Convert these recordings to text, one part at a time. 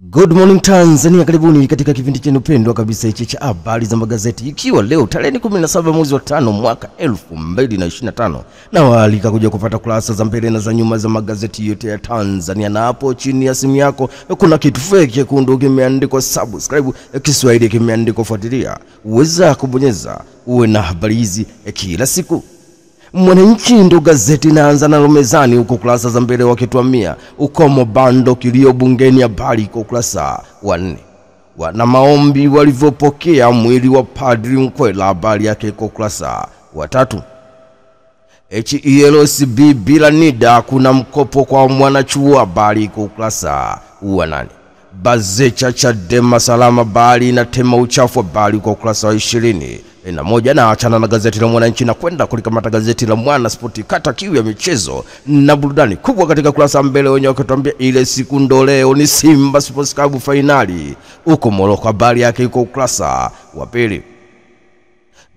Good morning Tanzania, karibuni katika kipindi chenu pendwa kabisa hichi cha habari za magazeti, ikiwa leo tarehe 17 mwezi wa 5 mwaka 2025, na waalika kuja kupata kurasa za mbele na za nyuma za magazeti yote ya Tanzania. Na hapo chini ya simu yako kuna kitu fake chekundu kimeandikwa subscribe, Kiswahili kimeandikwa fuatilia, uweza kubonyeza uwe na habari hizi kila siku. Mwananchi ndo gazeti naanza nalo mezani, huko kurasa za mbele wakituambia ukomo bando kilio bungeni, habari kwa kurasa wa 4. Wana maombi walivyopokea mwili wa Padri Mkwela, habari yake kwa kurasa wa 3. HELCB bila NIDA kuna mkopo kwa mwanachuo, habari kwa kurasa wa 8. Bazecha Chadema salama bali na tema uchafu, habari kwa kurasa wa 20. Na moja na achana na gazeti la Mwananchi na kwenda kulikamata gazeti la Mwana Sport, kata kiu ya michezo na burudani kubwa katika kurasa mbele, wenye wakituambia ile siku ndo leo ni Simba Sports Club finali uko Morocco, habari yake iko kurasa wa 2.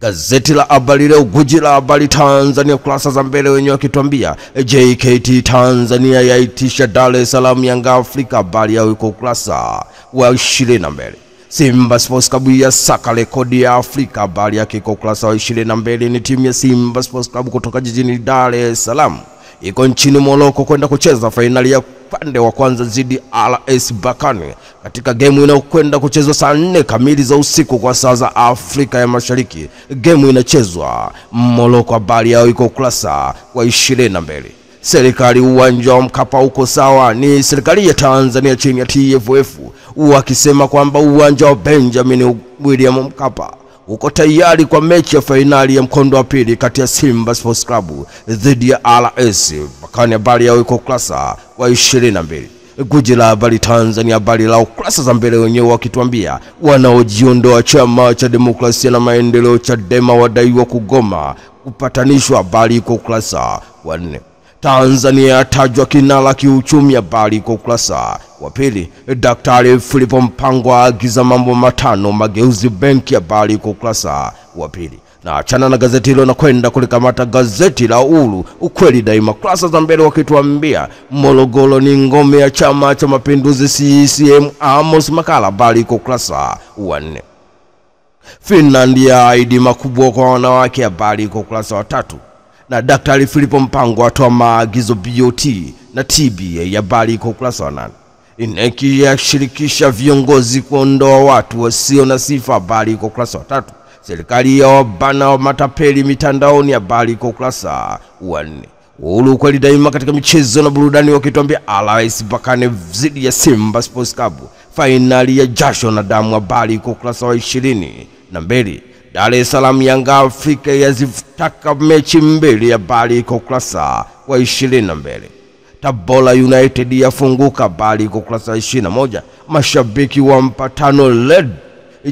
Gazeti la Habari Leo, guji la habari Tanzania, kurasa za mbele wenye wakituambia JKT Tanzania yaitisha Dar es Salaam Yanga Afrika, habari yao iko kurasa wa 22. Simba Sports Club ya saka rekodi ya Afrika, habari yake iko kurasa wa 22. Ni timu ya Simba Sports Club kutoka jijini Dar es Salaam iko nchini Morocco kwenda kucheza finali ya pande wa kwanza zidi RS Berkane katika game inayokwenda kuchezwa saa 4 kamili za usiku kwa saa za Afrika ya Mashariki. Game inachezwa Morocco, habari yao iko kurasa wa 22. Serikali uwanja wa Mkapa uko sawa, ni serikali ya Tanzania chini ya TFF wakisema kwamba uwanja wa Benjamin William Mkapa uko tayari kwa mechi ya finali ya mkondo wa pili kati ya Simba Sports Club dhidi ya RS Berkane, habari yao iko kurasa wa 22. Guji la habari Tanzania, habari lao kurasa za mbele wenyewe wakituambia wanaojiondoa Chama cha Demokrasia na Maendeleo Chadema wadaiwa kugoma kupatanishwa, habari iko kurasa wa 4. Tanzania tajwa kinara kiuchumi, habari kwa kurasa wa 2. Daktari Philipo Mpango agiza mambo matano mageuzi benki, habari kwa kurasa wa 2. Na achana na gazeti hilo na kwenda kulikamata gazeti la Uhuru, ukweli daima, kurasa za mbele wakituambia Morogoro ni ngome ya Chama cha Mapinduzi CCM, Amos Makala, habari kwa kurasa wa 4. Finlandia aidi makubwa kwa wanawake, habari kwa kurasa wa 3. Na Daktari Philipo Mpango atoa maagizo BOT na TBA, habari kwa kurasa wa 8. Ineki yashirikisha viongozi kuondoa watu wasio na sifa, habari kwa kurasa wa 3. Serikali ya wabana wa matapeli mitandaoni, habari kwa kurasa wa 4. Uhuru kweli daima katika michezo na burudani wakituambia RS Berkane zidi ya Simba Sports Club finali ya jasho na damu, habari kwa kurasa wa 22. Dar es Salaam Yanga Afrika yazitaka mechi mbili, habari kwa kurasa wa 22. Tabora United yafunguka, habari kwa kurasa wa 21. Mashabiki wa mpatano led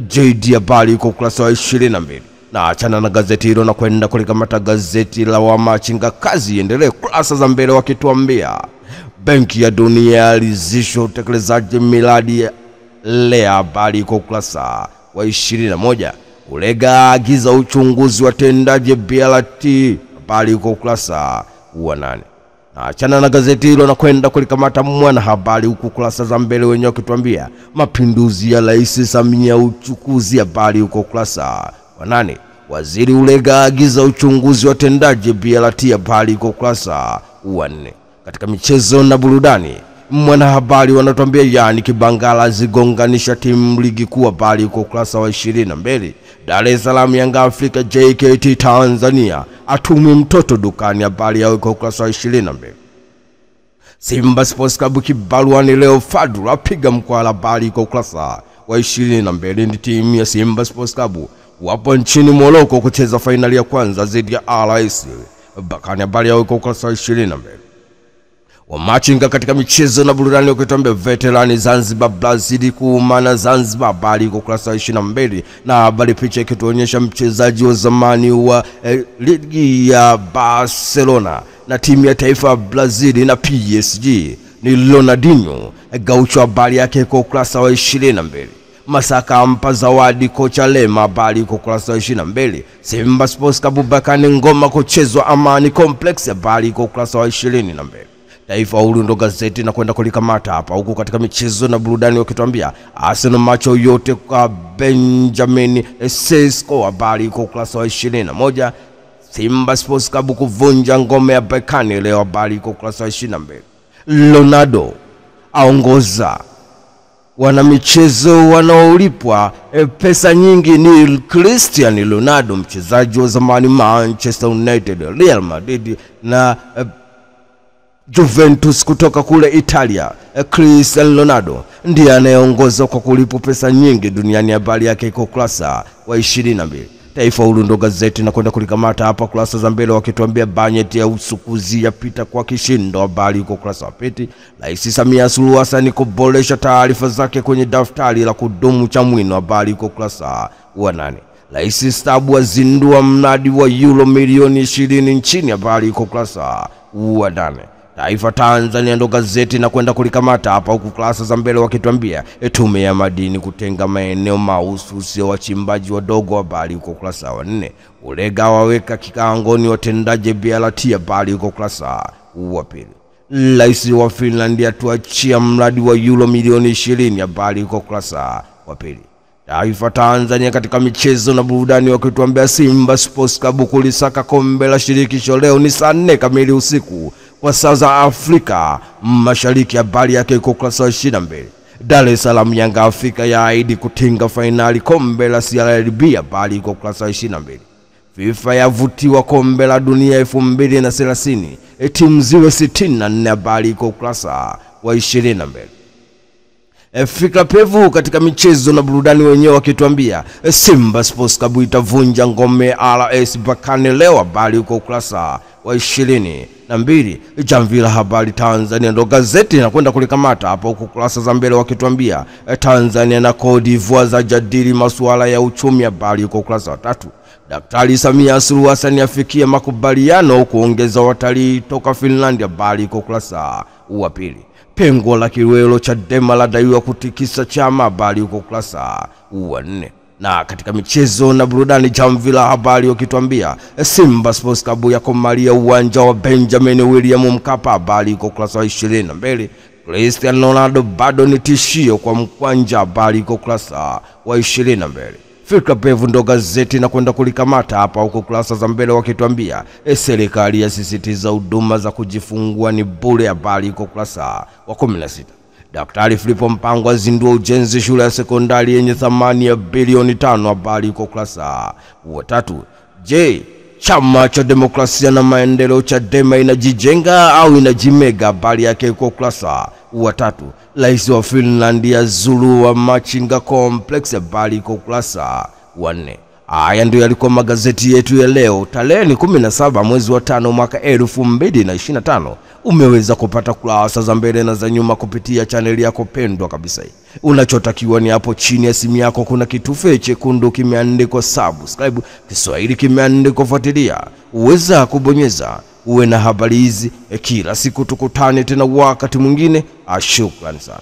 JD, habari kwa kurasa wa 22. Na achana na gazeti hilo na kwenda kulikamata gazeti la Wamachinga, kazi endelee, kurasa za mbele wakituambia Benki ya Dunia yalizisha utekelezaji miradi ya LEA, habari kwa kurasa wa 21. Ulega agiza uchunguzi wa tendaji BRT, habari kwa kurasa wa 8. Na achana na gazeti hilo na kwenda kulikamata Mwana habari, huku kurasa za mbele wenyewe wakituambia mapinduzi ya Rais Samia uchukuzi, habari kwa kurasa wa 8. Waziri Ulega agiza uchunguzi wa tendaji BRT, habari kwa kurasa wa 4. Katika michezo na burudani, Mwana habari wanatuambia yani Kibangala zigonganisha timu ligi kuu, habari kwa kurasa wa 22. Dar es Salaam Yanga Afrika JKT Tanzania atumi mtoto dukani, habari yao kwa kurasa wa 22. Simba Sports Club kibaruani leo Fadlu apiga mkwala, habari kwa kurasa wa 22. Ni timu ya Simba Sports Club wapo nchini Morocco kucheza finali ya kwanza dhidi ya RS Berkane, habari yao kwa kurasa wa 22. Wamachinga katika michezo na burudani wakituambia veterani Zanzibar Brazil kuumana Zanzibar, habari kwa kurasa wa 22. Na habari picha ikituonyesha mchezaji wa zamani wa ligi ya Barcelona na timu ya taifa Brazil na PSG ni Ronaldinho Gaucho, habari yake kwa kurasa wa 22. Masaka ampa zawadi kocha Lema, habari kwa kurasa wa 22. Simba Sports Club Berkane ngoma kuchezwa Amani Complex, habari kwa kurasa wa 22. Taifa Huru ndo gazeti na kwenda kulikamata hapa, huku katika michezo na burudani wakituambia Arsenal macho yote kwa Benjamin Sesko, habari iko ukurasa wa 21. Simba Sports Club kuvunja ngome ya Berkane leo, habari iko ukurasa wa 22. Ronaldo aongoza wana michezo wanaolipwa pesa nyingi ni Cristiano Ronaldo, mchezaji wa zamani Manchester United, Real Madrid na Juventus kutoka kule Italia. Cristiano Ronaldo ndiye anayeongoza kwa kulipwa pesa nyingi duniani, habari yake iko ukurasa wa 22. Taifa Huru ndo gazeti na kwenda kulikamata hapa kurasa za mbele wakituambia bajeti ya usukuzi yapita kwa kishindo, habari iko ukurasa wa 2. Rais Samia Suluhu Hassan kuboresha taarifa zake kwenye daftari la kudumu cha Mwino, habari iko ukurasa wa 8. Rais Stabu azindua mradi wa euro milioni 20 nchini, habari iko ukurasa wa 8. Taifa Tanzania ndo gazeti na kwenda kulikamata hapa huku kurasa za mbele wakituambia tume ya madini kutenga maeneo mahususi ya wachimbaji wadogo, habari uko ukurasa wa 4. Ulega waweka kikaangoni watendaji BRT, habari uko ukurasa wa 2. Rais wa Finland atuachia mradi wa euro milioni 20, habari uko ukurasa wa 2. Taifa Tanzania katika michezo na burudani wakituambia Simba Sports Club kulisaka kombe la shirikisho leo ni saa 4 kamili usiku kwa saa za Afrika Mashariki, habari yake iko ukurasa wa 22. Dar es Salaam Yanga Afrika yaahidi kutinga finali kombe la CRDB, habari iko ukurasa wa 22. FIFA yavutiwa kombe la dunia 2030 timu ziwe 64, habari iko ukurasa wa 22. Fikra pevu katika michezo na burudani wenyewe wakituambia Simba Sports Club itavunja ngome RS Berkane leo, habari uko ukurasa wa 22. Jamvi la Habari Tanzania ndo gazeti na kwenda kulikamata hapa huku kurasa za mbele wakituambia Tanzania na Cote d'Ivoire zajadili masuala ya uchumi, habari uko ukurasa wa 3. Daktari Samia Suluhu Hassan afikia makubaliano kuongeza watalii toka Finland, habari uko ukurasa wa 2. Pengo la Kiwelo Chadema ladaiwa kutikisa chama, habari uko ukurasa wa 4. Na katika michezo na burudani Jamvi la Habari wakituambia Simba Sports Club yakomalia uwanja wa Benjamin William Mkapa, habari iko ukurasa wa 22. Cristiano Ronaldo bado ni tishio kwa Mkwanja, habari iko ukurasa wa 22. Fikra pevu ndo gazeti na kwenda kulikamata hapa huko kurasa za mbele wakituambia serikali yasisitiza huduma za kujifungua ni bure, habari iko ukurasa wa 16. Daktari Filipo Mpango azindua ujenzi shule ya sekondari yenye thamani ya bilioni 5, habari iko ukurasa wa 3. Je, Chama cha Demokrasia na Maendeleo Chadema inajijenga au inajimega, habari yake iko ukurasa wa 3. Rais wa Finland yazuru Machinga Complex, habari iko ukurasa wa 4. Haya ndio yalikuwa magazeti yetu ya leo tarehe 17 mwezi wa 5 mwaka 2025. Umeweza kupata kurasa za mbele na za nyuma kupitia chaneli yako pendwa kabisa hii. Unachotakiwa ni hapo chini ya simu yako kuna kitufe chekundu kimeandikwa subscribe, Kiswahili kimeandikwa fuatilia. Uweza kubonyeza uwe na habari hizi kila siku. Tukutane tena wakati mwingine. Shukrani sana.